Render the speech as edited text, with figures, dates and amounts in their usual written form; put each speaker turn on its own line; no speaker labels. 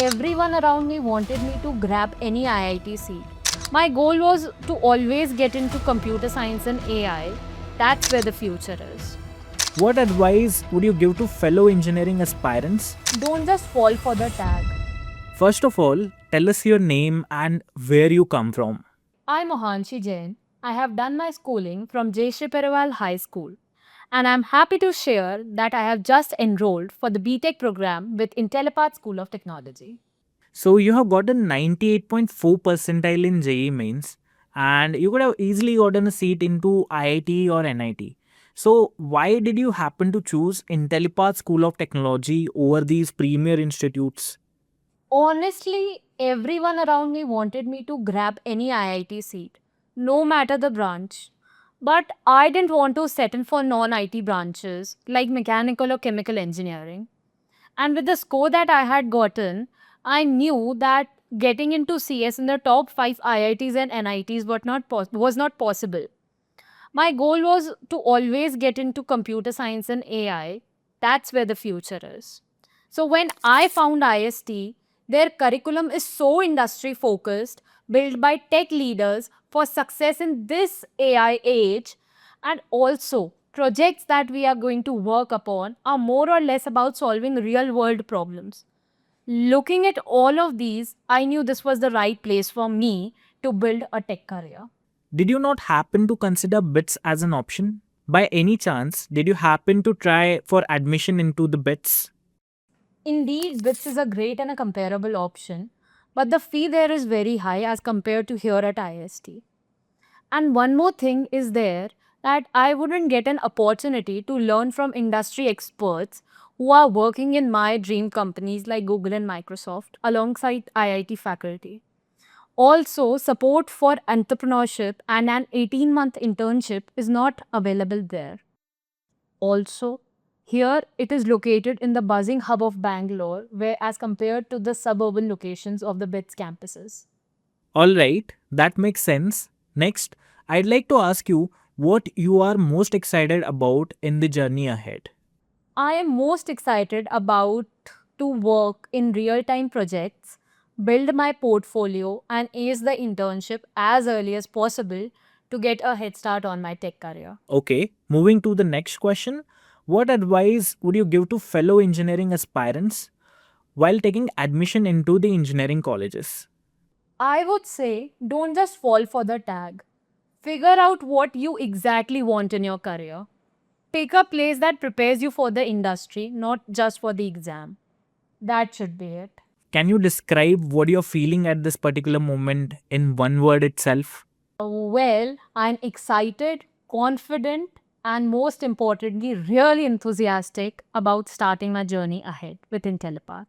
everyone around me wanted me to grab any IIT seat. My goal was to always get into computer science and AI. That's where the future is.
What advice would you give to fellow engineering aspirants?
Don't just fall for the tag.
First of all, tell us your name and where you come from.
I'm Mohanshi Jain. I have done my schooling from J. Shri Perival High School. And I'm happy to share that I have just enrolled for the BTech program with Intellipaat School of Technology.
So you have gotten 98.4 percentile in JEE mains and you could have easily gotten a seat into IIT or NIT. So why did you happen to choose Intellipaat School of Technology over these premier institutes?
Honestly, everyone around me wanted me to grab any IIT seat, no matter the branch. But I didn't want to settle for non IT branches like mechanical or chemical engineering. And with the score that I had gotten, I knew that getting into CS in the top 5 IITs and NITs was not possible. My goal was to always get into computer science and AI. That's where the future is. So when I found IST, their curriculum is so industry focused, built by tech leaders for success in this AI age, and also projects that we are going to work upon are more or less about solving real world problems. Looking at all of these, I knew this was the right place for me to build a tech career.
Did you not happen to consider BITS as an option? By any chance, did you happen to try for admission into the BITS?
Indeed, BITS is a great and a comparable option, but the fee there is very high as compared to here at IST. And one more thing is there that I wouldn't get an opportunity to learn from industry experts who are working in my dream companies like Google and Microsoft alongside IIT faculty. Also, support for entrepreneurship and an 18-month internship is not available there. Also, here it is located in the buzzing hub of Bangalore, where as compared to the suburban locations of the BITS campuses.
Alright, that makes sense. Next, I'd like to ask you what you are most excited about in the journey ahead.
I am most excited about to work in real-time projects, build my portfolio and ace the internship as early as possible to get a head start on my tech career.
Okay, moving to the next question. What advice would you give to fellow engineering aspirants while taking admission into the engineering colleges?
I would say don't just fall for the tag. Figure out what you exactly want in your career. Pick a place that prepares you for the industry, not just for the exam. That should be it.
Can you describe what you're feeling at this particular moment in one word itself?
Well, I'm excited, confident, and most importantly, really enthusiastic about starting my journey ahead with Intellipaat.